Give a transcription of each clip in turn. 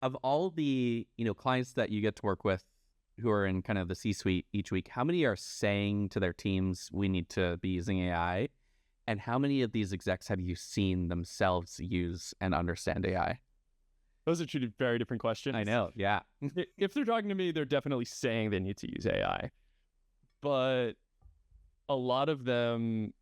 Of all the, clients that you get to work with who are in kind of the C-suite each week, how many are saying to their teams, we need to be using AI? And how many of these execs have you seen themselves use and understand AI? Those are two very different questions. I know, yeah. If they're talking to me, they're definitely saying they need to use AI. But a lot of them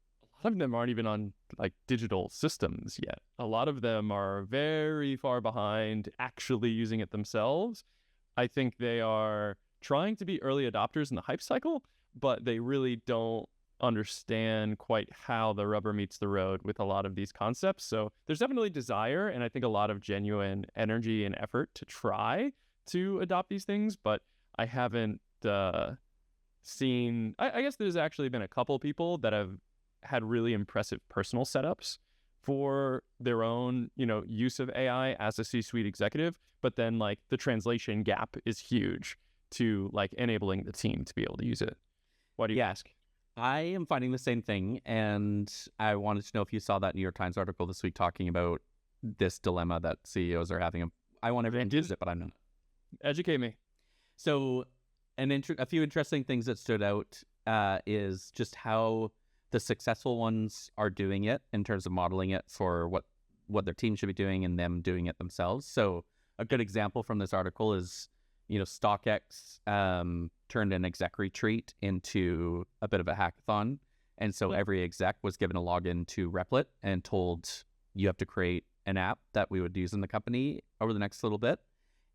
aren't even on like digital systems yet. A lot of them are very far behind actually using it themselves. I think they are trying to be early adopters in the hype cycle, but they really don't understand quite how the rubber meets the road with a lot of these concepts. So there's definitely desire, and I think a lot of genuine energy and effort to try to adopt these things, but I haven't seen, I guess there's actually been a couple people that have had really impressive personal setups for their own, use of AI as a C-suite executive, but then like the translation gap is huge to like enabling the team to be able to use it. Why do you ask? I am finding the same thing, and I wanted to know if you saw that New York Times article this week talking about this dilemma that CEOs are having. I want everyone to use it, but I'm not. Educate me. So a few interesting things that stood out is just how the successful ones are doing it in terms of modeling it for what their team should be doing and them doing it themselves. So a good example from this article is, StockX turned an exec retreat into a bit of a hackathon. And so every exec was given a login to Replit and told, you have to create an app that we would use in the company over the next little bit.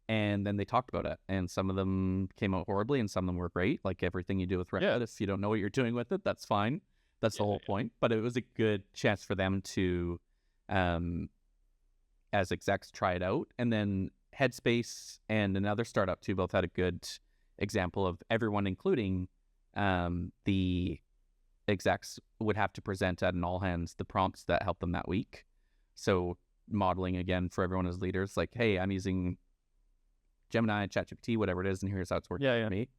And then they talked about it. And some of them came out horribly and some of them were great. Like everything you do with Replit, if you don't know what you're doing with it, that's fine. That's the whole point. But it was a good chance for them to, as execs, try it out. And then Headspace and another startup too both had a good example of everyone, including the execs, would have to present at an all hands the prompts that helped them that week. So modeling again for everyone as leaders, like, hey, I'm using Gemini, ChatGPT, whatever it is, and here's how it's working for me.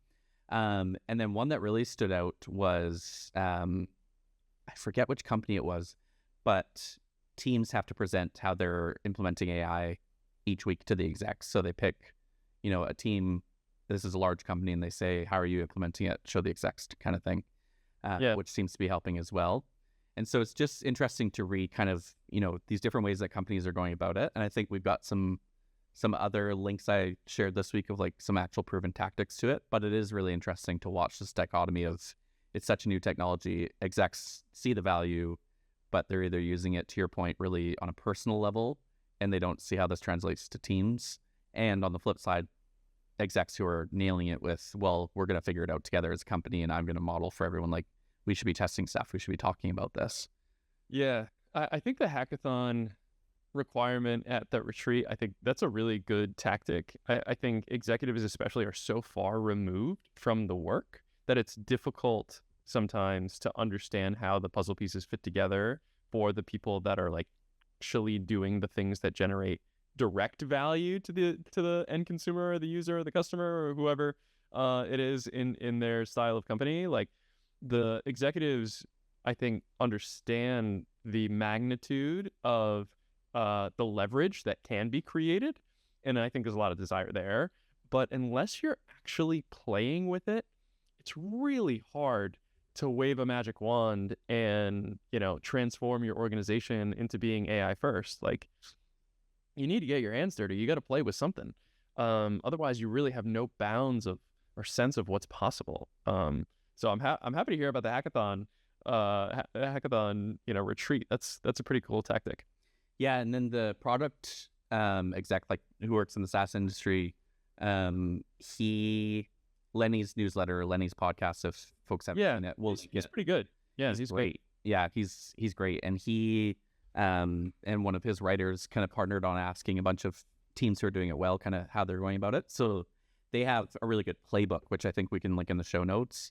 And then one that really stood out was, I forget which company it was, but teams have to present how they're implementing AI each week to the execs. So they pick, a team, this is a large company, and they say, how are you implementing it? Show the execs kind of thing, which seems to be helping as well. And so it's just interesting to read kind of, these different ways that companies are going about it. And I think we've got some other links I shared this week of like some actual proven tactics to it, but it is really interesting to watch this dichotomy of it's such a new technology. Execs see the value, but they're either using it, to your point, really on a personal level, and they don't see how this translates to teams. And on the flip side, execs who are nailing it with, well, we're going to figure it out together as a company, and I'm going to model for everyone, like, we should be testing stuff. We should be talking about this. Yeah. I think the hackathon requirement at that retreat, I think that's a really good tactic. I think executives especially are so far removed from the work that it's difficult sometimes to understand how the puzzle pieces fit together for the people that are like actually doing the things that generate direct value to the end consumer or the user or the customer or whoever it is in their style of company. Like the executives, I think, understand the magnitude of the leverage that can be created. And I think there's a lot of desire there. But unless you're actually playing with it, it's really hard to wave a magic wand and, transform your organization into being AI first. Like, you need to get your hands dirty. You got to play with something. Otherwise, you really have no bounds of or sense of what's possible. So I'm happy to hear about the hackathon, retreat. That's a pretty cool tactic. Yeah, and then the product exec, like who works in the SaaS industry, Lenny's newsletter, Lenny's podcast, if folks haven't seen it, he's pretty good. Yeah, he's great. Yeah, he's great, and he and one of his writers kind of partnered on asking a bunch of teams who are doing it well, kind of how they're going about it. So they have a really good playbook, which I think we can link in the show notes.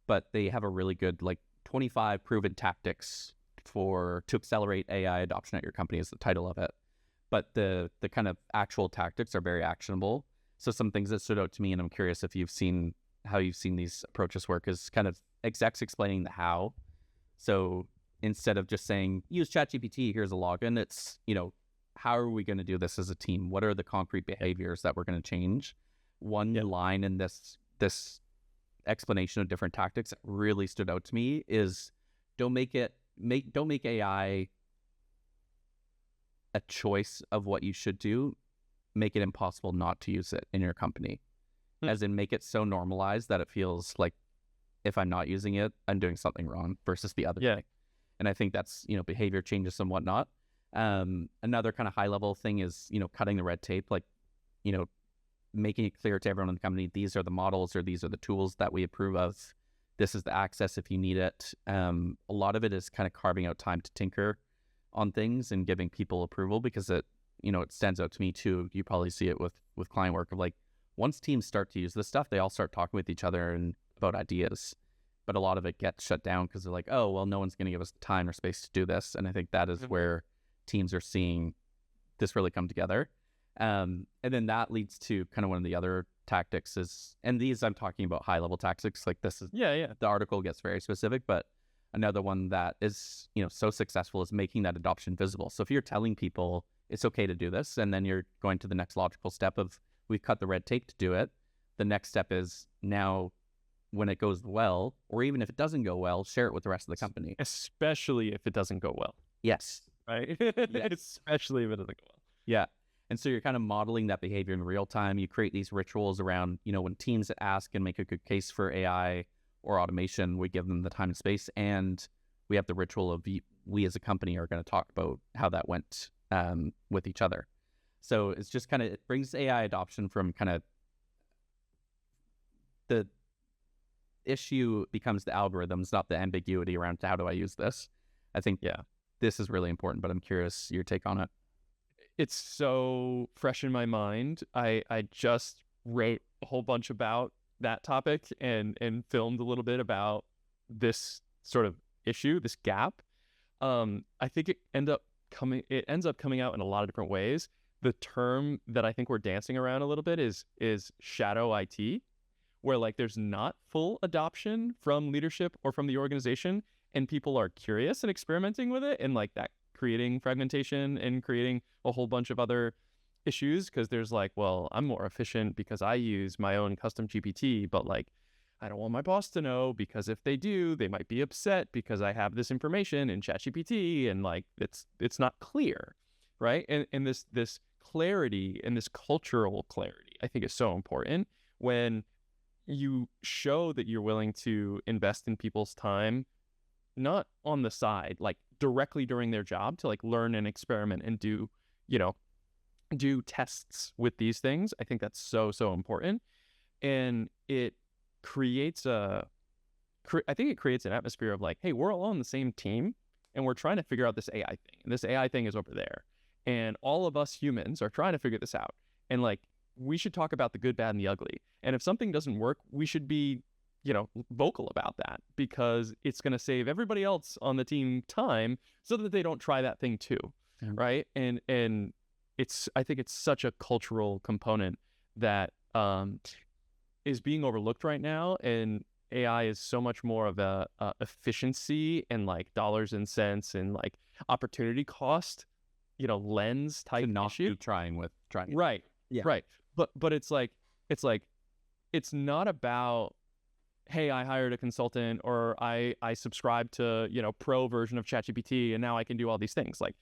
But they have a really good 25 proven tactics to accelerate AI adoption at your company is the title of it. But the kind of actual tactics are very actionable. So some things that stood out to me, and I'm curious if how you've seen these approaches work, is kind of execs explaining the how. So instead of just saying, use ChatGPT, here's a login, it's, how are we going to do this as a team? What are the concrete behaviors that we're going to change? One line in this explanation of different tactics that really stood out to me is don't make AI a choice of what you should do. Make it impossible not to use it in your company. As in, make it so normalized that it feels like if I'm not using it, I'm doing something wrong versus the other thing. And I think that's, behavior changes and whatnot. Another kind of high level thing is, cutting the red tape, like, making it clear to everyone in the company, these are the models or these are the tools that we approve of. This is the access if you need it. A lot of it is kind of carving out time to tinker on things and giving people approval, because it stands out to me too. You probably see it with client work of like, once teams start to use this stuff, they all start talking with each other and about ideas. But a lot of it gets shut down because they're like, oh, well, no one's going to give us time or space to do this. And I think that is where teams are seeing this really come together. And then that leads to kind of one of the other tactics is, and these I'm talking about high level tactics, like this is, the article gets very specific, but another one that is, so successful is making that adoption visible. So if you're telling people it's okay to do this, and then you're going to the next logical step of we've cut the red tape to do it, the next step is now when it goes well, or even if it doesn't go well, share it with the rest of the company. Especially if it doesn't go well. Yes. Right? Yes. Especially if it doesn't go well. Yeah. And so you're kind of modeling that behavior in real time. You create these rituals around, when teams ask and make a good case for AI or automation, we give them the time and space. And we have the ritual of we as a company are going to talk about how that went with each other. So it's just kind of, it brings AI adoption from kind of the issue becomes the algorithms, not the ambiguity around how do I use this. I think, this is really important, but I'm curious your take on it. It's so fresh in my mind. I just wrote a whole bunch about that topic and filmed a little bit about this sort of issue, this gap. I think it ends up coming out in a lot of different ways. The term that I think we're dancing around a little bit is shadow IT, where like there's not full adoption from leadership or from the organization, and people are curious and experimenting with it, and like that creating fragmentation and creating a whole bunch of other issues, because there's like, well, I'm more efficient because I use my own custom GPT, but like I don't want my boss to know, because if they do, they might be upset because I have this information in ChatGPT, and like it's not clear, right? And this clarity and this cultural clarity, I think, is so important when you show that you're willing to invest in people's time, not on the side, like directly during their job, to like learn and experiment and do tests with these things. I think that's so important. And it creates I think it creates an atmosphere of like, hey, we're all on the same team and we're trying to figure out this AI thing. And this AI thing is over there. And all of us humans are trying to figure this out. And like, we should talk about the good, bad, and the ugly. And if something doesn't work, we should be, vocal about that, because it's going to save everybody else on the team time so that they don't try that thing too. Right. And I think it's such a cultural component that is being overlooked right now. And AI is so much more of a efficiency and like dollars and cents and like opportunity cost, lens type issue. Trying. Right. Yeah. Right. But it's it's not about, hey, I hired a consultant, or I subscribed to, pro version of ChatGPT and now I can do all these things. Like,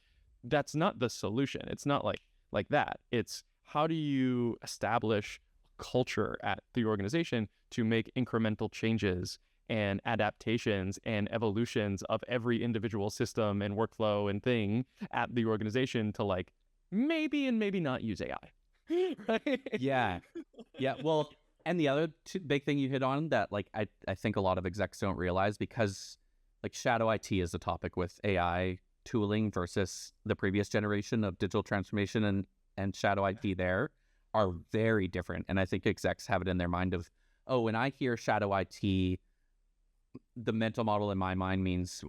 that's not the solution. It's not like that. It's how do you establish culture at the organization to make incremental changes and adaptations and evolutions of every individual system and workflow and thing at the organization to like maybe and maybe not use AI. Right? Yeah. Well, and the other big thing you hit on that, like, I think a lot of execs don't realize, because like shadow IT is a topic with AI tooling versus the previous generation of digital transformation, and shadow IT there are very different. And I think execs have it in their mind of, oh, when I hear shadow IT, the mental model in my mind means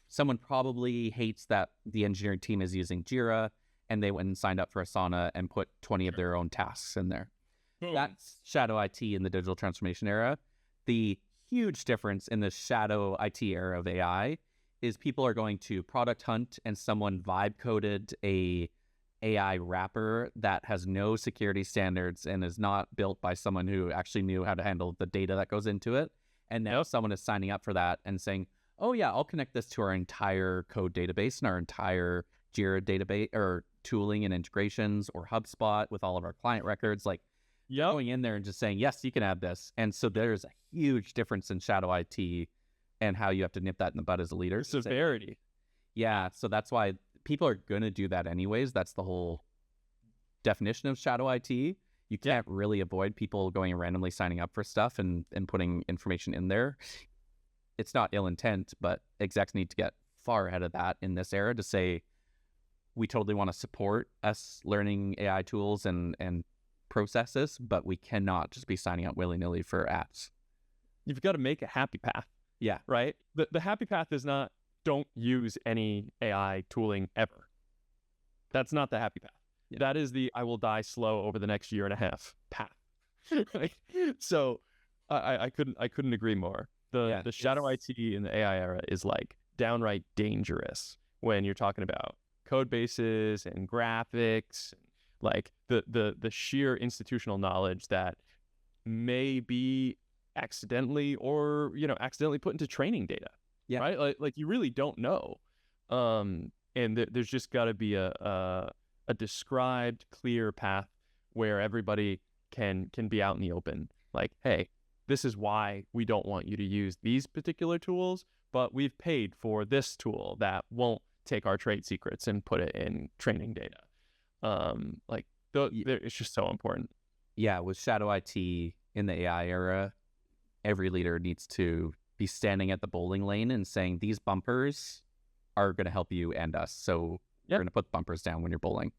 someone probably hates that the engineering team is using Jira and they went and signed up for Asana and put 20 of their own tasks in there. That's shadow IT in the digital transformation era. The huge difference in the shadow IT era of AI is people are going to product hunt, and someone vibe coded a AI wrapper that has no security standards and is not built by someone who actually knew how to handle the data that goes into it. And now someone is signing up for that and saying, oh yeah, I'll connect this to our entire code database and our entire Jira database or tooling and integrations, or HubSpot with all of our client records. Like going in there and just saying, yes, you can add this. And so there's a huge difference in shadow IT and how you have to nip that in the bud as a leader. Severity. Yeah. So that's why people are going to do that anyways. That's the whole definition of shadow IT. You can't really avoid people going and randomly signing up for stuff and putting information in there. It's not ill intent, but execs need to get far ahead of that in this era to say, we totally want to support us learning AI tools and processes, but we cannot just be signing up willy-nilly for apps. You've got to make a happy path. Yeah. Right? The happy path is not don't use any AI tooling ever. That's not the happy path. Yeah. That is the I will die slow over the next year and a half path. Right? So I couldn't agree more. The shadow IT in the AI era is like downright dangerous when you're talking about code bases and graphics, like the sheer institutional knowledge that may be accidentally put into training data. Yeah. Right? Like you really don't know. And there's just got to be a described, clear path where everybody can be out in the open. Like, hey, this is why we don't want you to use these particular tools, but we've paid for this tool that won't take our trade secrets and put it in training data. It's just so important. Yeah, with shadow IT in the AI era, every leader needs to be standing at the bowling lane and saying, these bumpers are going to help you and us. So you're going to put bumpers down when you're bowling.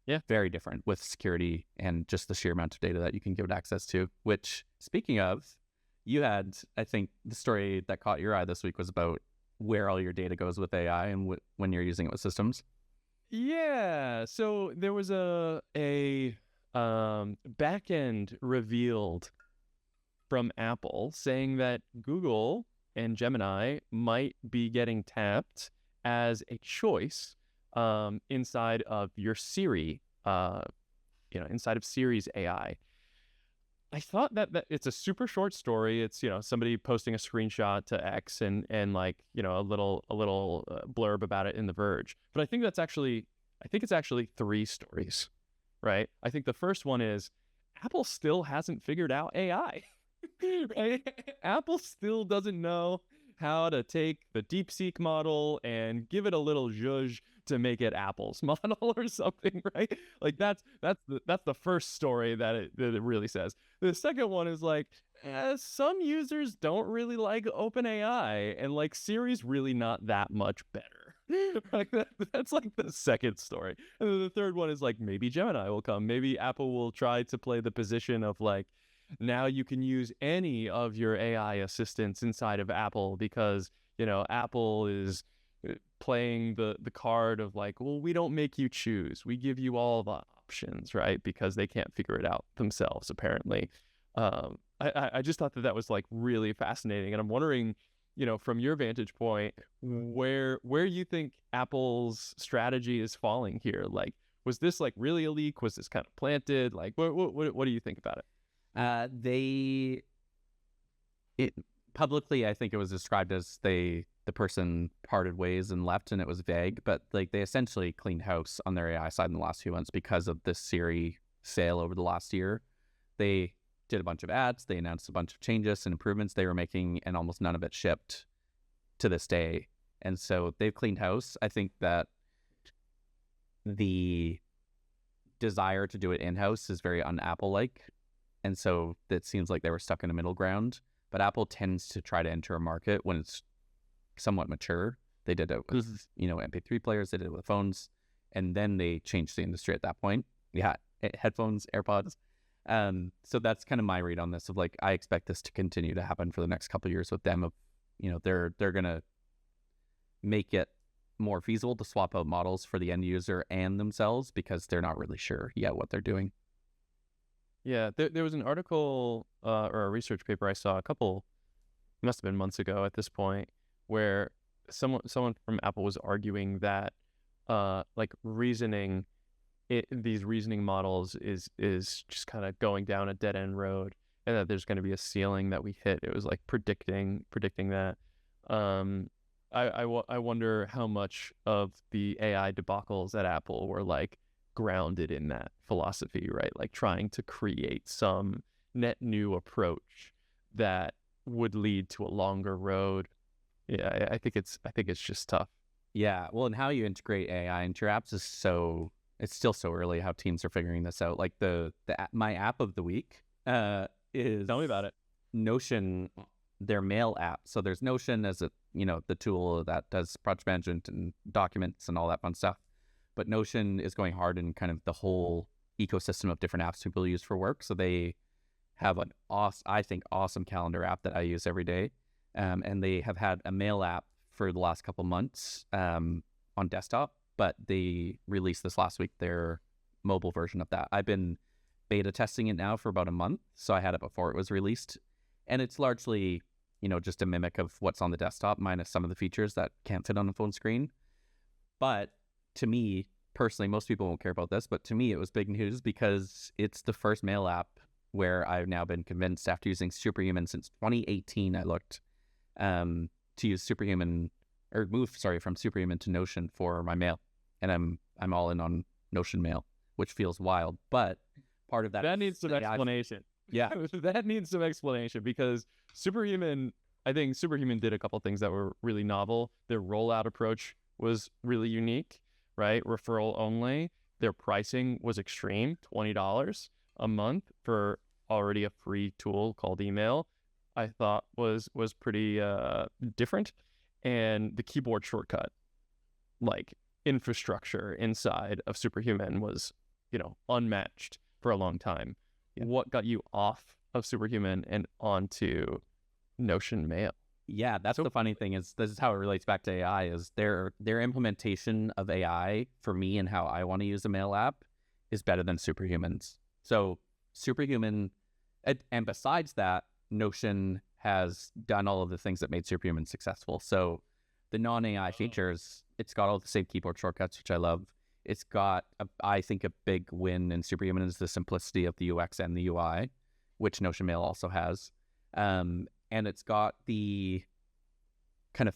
Yeah. Very different with security and just the sheer amount of data that you can give it access to, which, speaking of, you had, I think the story that caught your eye this week was about where all your data goes with AI and when you're using it with systems. Yeah. So there was a backend revealed from Apple saying that Google and Gemini might be getting tapped as a choice inside of your Siri, inside of Siri's AI. I thought that it's a super short story. It's, somebody posting a screenshot to X and like, a little blurb about it in The Verge. But I think it's actually 3 stories, right? I think the first one is Apple still hasn't figured out AI. Right? Apple still doesn't know how to take the DeepSeek model and give it a little zhuzh to make it Apple's model or something, right? Like that's the first story that it really says. The second one is like, some users don't really like OpenAI, and like Siri's really not that much better. Like that's like the second story. And then the third one is like, maybe Gemini will come. Maybe Apple will try to play the position of like, now you can use any of your AI assistants inside of Apple because, Apple is playing the card of like, well, we don't make you choose. We give you all the options, right? Because they can't figure it out themselves, apparently. I just thought that was like really fascinating. And I'm wondering, from your vantage point, where you think Apple's strategy is falling here? Like, was this like really a leak? Was this kind of planted? Like, what do you think about it? Publicly, I think it was described as the person parted ways and left, and it was vague, but like they essentially cleaned house on their AI side in the last few months because of this Siri sale over the last year. They did a bunch of ads, they announced a bunch of changes and improvements they were making, and almost none of it shipped to this day. And so they've cleaned house. I think that the desire to do it in-house is very un-Apple-like. And so it seems like they were stuck in a middle ground. But Apple tends to try to enter a market when it's somewhat mature. They did it with, MP3 players, they did it with phones, and then they changed the industry at that point. Yeah, headphones, AirPods. So that's kind of my read on this of like, I expect this to continue to happen for the next couple of years with them of, they're going to make it more feasible to swap out models for the end user and themselves because they're not really sure yet what they're doing. Yeah, there was an article or a research paper I saw must have been months ago at this point, where someone from Apple was arguing that like reasoning these reasoning models is just kind of going down a dead end road, and that there's going to be a ceiling that we hit. It was like predicting that. I wonder how much of the AI debacles at Apple were like grounded in that philosophy, right? Like trying to create some net new approach that would lead to a longer road. Yeah, I think it's just tough. Yeah, well, and how you integrate AI into your apps is it's still so early how teams are figuring this out. Like my app of the week is Tell me about it. Notion, their mail app. So there's Notion as the tool that does project management and documents and all that fun stuff. But Notion is going hard in kind of the whole ecosystem of different apps people use for work. So they have an awesome calendar app that I use every day. And they have had a mail app for the last couple months on desktop, but they released this last week, their mobile version of that. I've been beta testing it now for about a month. So I had it before it was released. And it's largely, just a mimic of what's on the desktop, minus some of the features that can't fit on the phone screen. But to me, personally, most people won't care about this, but to me, it was big news because it's the first mail app where I've now been convinced after using Superhuman since 2018, I looked, to use Superhuman or move, from Superhuman to Notion for my mail. And I'm all in on Notion Mail, which feels wild, but part of that needs some explanation. Yeah. That needs some explanation because I think Superhuman did a couple things that were really novel. Their rollout approach was really unique, right? Referral only. Their pricing was extreme, $20 a month for already a free tool called email. I thought was pretty different. And the keyboard shortcut, like infrastructure inside of Superhuman was, unmatched for a long time. Yeah. What got you off of Superhuman and onto Notion Mail? Yeah, that's the funny thing is this is how it relates back to AI is their implementation of AI for me and how I want to use a mail app is better than Superhuman's. So Superhuman, and besides that, Notion has done all of the things that made Superhuman successful. So the non-AI features, it's got all the same keyboard shortcuts, which I love. It's got, I think, a big win in Superhuman is the simplicity of the UX and the UI, which Notion Mail also has. And it's got the kind of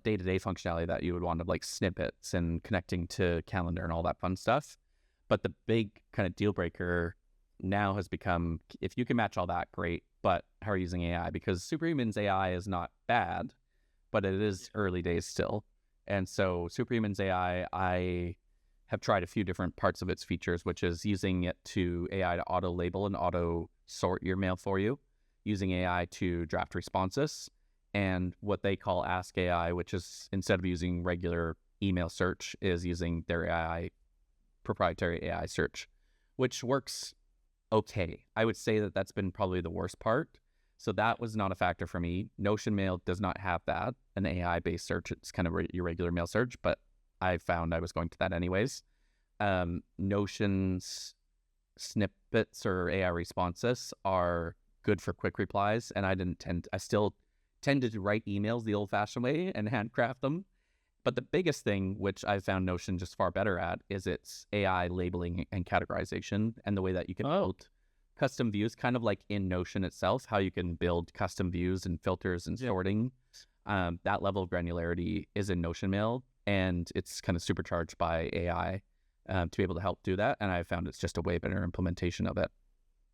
day-to-day functionality that you would want of like snippets and connecting to calendar and all that fun stuff. But the big kind of deal breaker now has become, if you can match all that, great, but how are you using AI? Because Superhuman's AI is not bad, but it is early days still. And so Superhuman's AI, I have tried a few different parts of its features, which is using it to AI to auto-label and auto-sort your mail for you, using AI to draft responses, and what they call Ask AI, which is instead of using regular email search, is using their proprietary AI search, which works okay. I would say that that's been probably the worst part. So that was not a factor for me. Notion Mail does not have that, an AI-based search. It's kind of your regular mail search, but I found I was going to that anyways. Notion's snippets or AI responses are good for quick replies, and I still tended to write emails the old-fashioned way and handcraft them. But the biggest thing, which I found Notion just far better at, is its AI labeling and categorization and the way that you can build custom views, kind of like in Notion itself, how you can build custom views and filters and sorting. That level of granularity is in Notion Mail, and it's kind of supercharged by AI to be able to help do that. And I found it's just a way better implementation of it.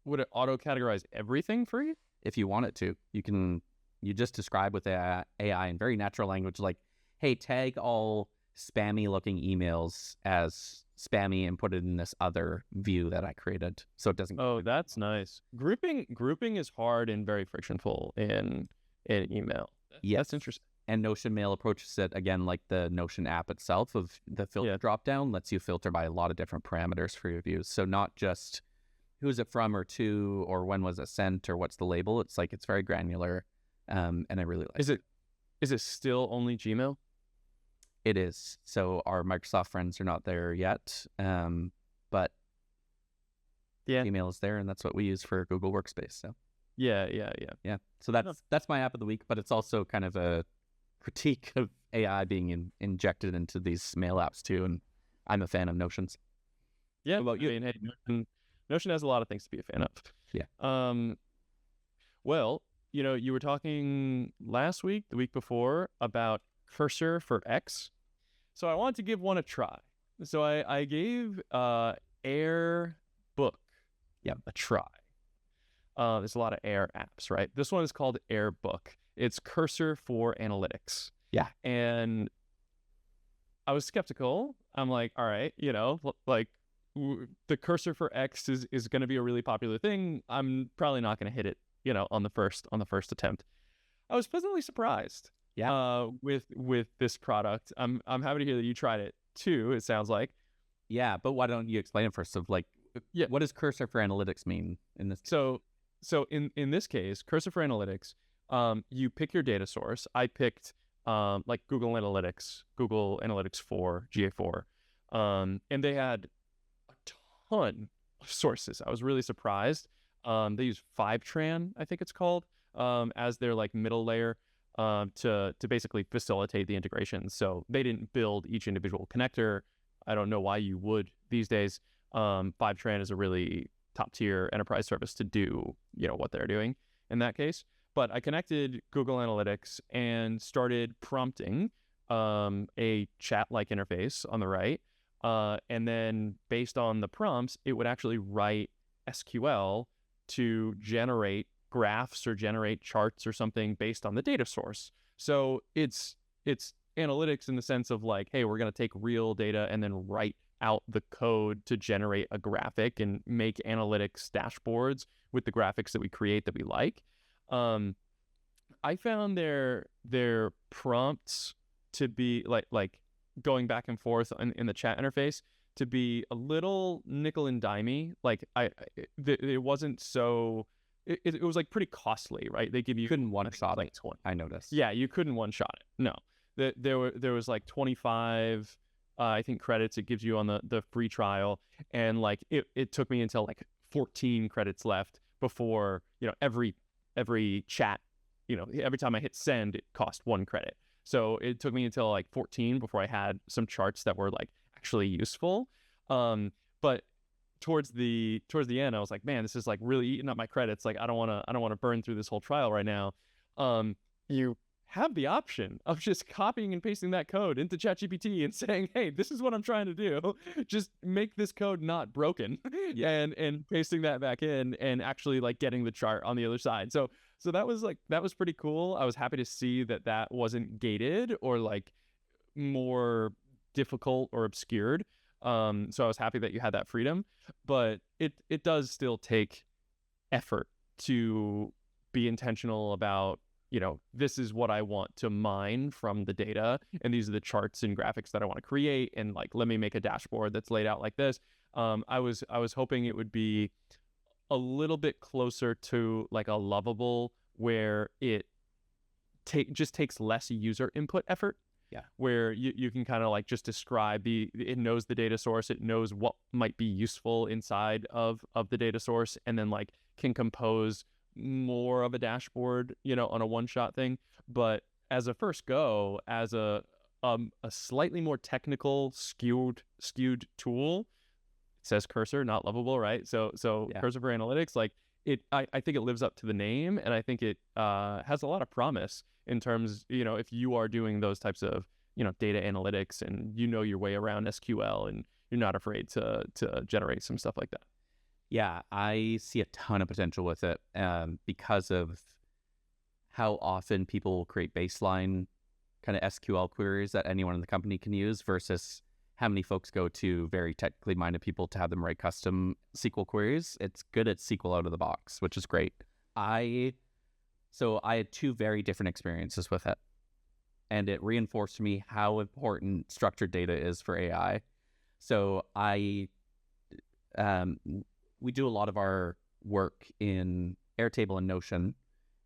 Would it auto-categorize everything for you? If you want it to, you just describe with AI in very natural language, like, hey, tag all spammy looking emails as spammy and put it in this other view that I created. So it doesn't. Oh, that's nice. Grouping is hard and very frictionful in email. Yes. That's interesting. And Notion Mail approaches it again like the Notion app itself of the filter dropdown lets you filter by a lot of different parameters for your views. So not just who's it from or to, or when was it sent, or what's the label. It's like, it's very granular. And I really like it. Is it still only Gmail? It is. So our Microsoft friends are not there yet. But Gmail is there, and that's what we use for Google Workspace. So Yeah. So that's my app of the week, but it's also kind of a critique of AI being injected into these mail apps too, and I'm a fan of Notions. Yeah. What about you? I mean, hey, Notion has a lot of things to be a fan of. Yeah. Well, you were talking last week, the week before, about cursor for X. So I wanted to give one a try. So I gave Airbook a try. There's a lot of Air apps, right? This one is called Airbook. It's cursor for analytics. Yeah. And I was skeptical. I'm like, all right, like the cursor for X is going to be a really popular thing. I'm probably not going to hit it, on the first attempt. I was pleasantly surprised. Yeah. With this product. I'm happy to hear that you tried it too. It sounds like. Yeah, but why don't you explain it first? Of like, what does cursor for analytics mean in this? So in this case, cursor for analytics, you pick your data source. I picked like Google Analytics 4, GA4, and they had a ton of sources. I was really surprised. They use Fivetran, I think it's called, as their like middle layer to basically facilitate the integration. So they didn't build each individual connector. I don't know why you would these days. Fivetran is a really top tier enterprise service to do, what they're doing in that case. But I connected Google Analytics and started prompting a chat-like interface on the right. And then based on the prompts, it would actually write SQL to generate graphs or generate charts or something based on the data source. So it's analytics in the sense of like, hey, we're going to take real data and then write out the code to generate a graphic and make analytics dashboards with the graphics that we create that we like. I found their prompts to be like going back and forth in the chat interface to be a little nickel and dimey. Like it wasn't so. It was like pretty costly, right? They give you couldn't one shot like it. 20. I noticed. Yeah, you couldn't one shot it. No, there was like 25, I think, credits it gives you on the free trial, and like it took me until like 14 credits left before every chat, every time I hit send, it cost 1 credit. So it took me until like 14 before I had some charts that were like actually useful. But towards the end, I was like, man, this is like really eating up my credits. Like I don't want to burn through this whole trial right now. You have the option of just copying and pasting that code into ChatGPT and saying, hey, this is what I'm trying to do. Just make this code not broken. and pasting that back in and actually like getting the chart on the other side. So that was pretty cool. I was happy to see that wasn't gated or like more difficult or obscured. So I was happy that you had that freedom, but it does still take effort to be intentional about, this is what I want to mine from the data, and these are the charts and graphics that I want to create, and like let me make a dashboard that's laid out like this. I was hoping it would be a little bit closer to like a Lovable, where it just takes less user input effort. Yeah. Where you can kind of like just describe it knows the data source, it knows what might be useful inside of the data source, and then like can compose more of a dashboard, on a one-shot thing. But as a first go, as a slightly more technical skewed tool, it says cursor, not Lovable, right? So yeah. Cursor for analytics, like I think it lives up to the name, and I think it has a lot of promise in terms, if you are doing those types of, data analytics and your way around SQL and you're not afraid to generate some stuff like that. Yeah, I see a ton of potential with it because of how often people will create baseline kind of SQL queries that anyone in the company can use versus how many folks go to very technically minded people to have them write custom SQL queries. It's good at SQL out of the box, which is great. So I had 2 very different experiences with it, and it reinforced to me how important structured data is for AI. So we do a lot of our work in Airtable and Notion,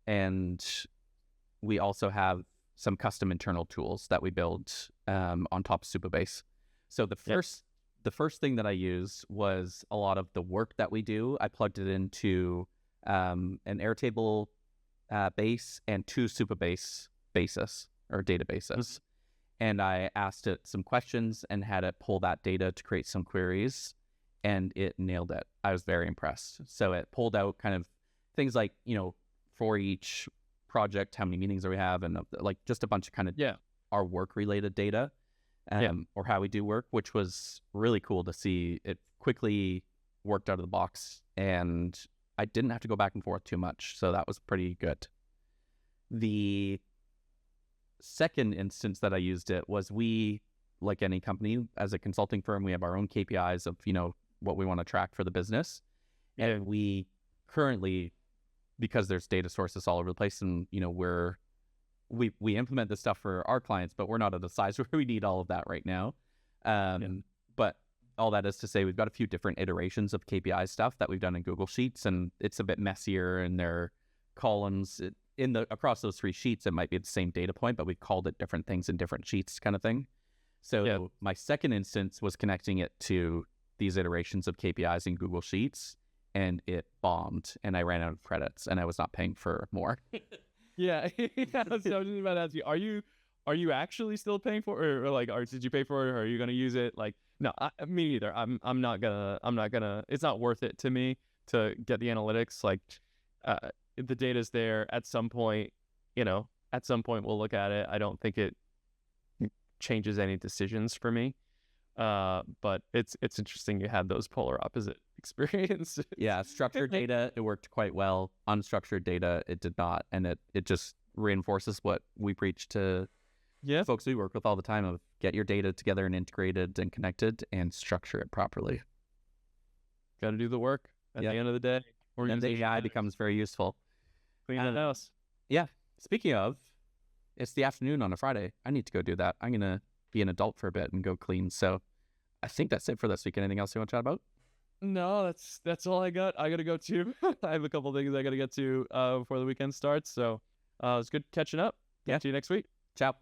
and we also have some custom internal tools that we build on top of Superbase. So the first thing that I used was a lot of the work that we do. I plugged it into an Airtable base and 2 Superbase bases or databases. And I asked it some questions and had it pull that data to create some queries. and it nailed it. I was very impressed. So it pulled out kind of things like, for each project, how many meetings do we have, and like just a bunch of kind of our work related data, or how we do work, which was really cool to see. It quickly worked out of the box, and I didn't have to go back and forth too much. So that was pretty good. The second instance that I used it was, we, like any company, as a consulting firm, we have our own KPIs of, what we want to track for the business. And we currently, because there's data sources all over the place, and, we implement this stuff for our clients, but we're not at a size where we need all of that right now. But all that is to say, we've got a few different iterations of KPI stuff that we've done in Google Sheets, and it's a bit messier, and their columns across those 3 sheets, it might be the same data point, but we called it different things in different sheets, kind of thing. So my second instance was connecting it to these iterations of KPIs in Google Sheets, and it bombed, and I ran out of credits, and I was not paying for more. So I was just about to ask you, are you actually still paying for it, or did you pay for it, or are you going to use it? Like, no, me neither. I'm not gonna, it's not worth it to me to get the analytics. Like, the data's there. At some point, we'll look at it. I don't think it changes any decisions for me. But it's interesting you had those polar opposite experiences. Yeah, structured data, it worked quite well. Unstructured data, it did not. And it just reinforces what we preach to folks we work with all the time, of get your data together and integrated and connected, and structure it properly. Got to do the work at the end of the day. And the AI becomes very useful. Clean the house. Yeah. Speaking of, it's the afternoon on a Friday. I need to go do that. I'm going to be an adult for a bit and go clean. So I think that's it for this week. Anything else you want to chat about? No, that's all I got. I got to go too. I have a couple things I got to get to before the weekend starts. So it's good catching up. See you next week. Ciao.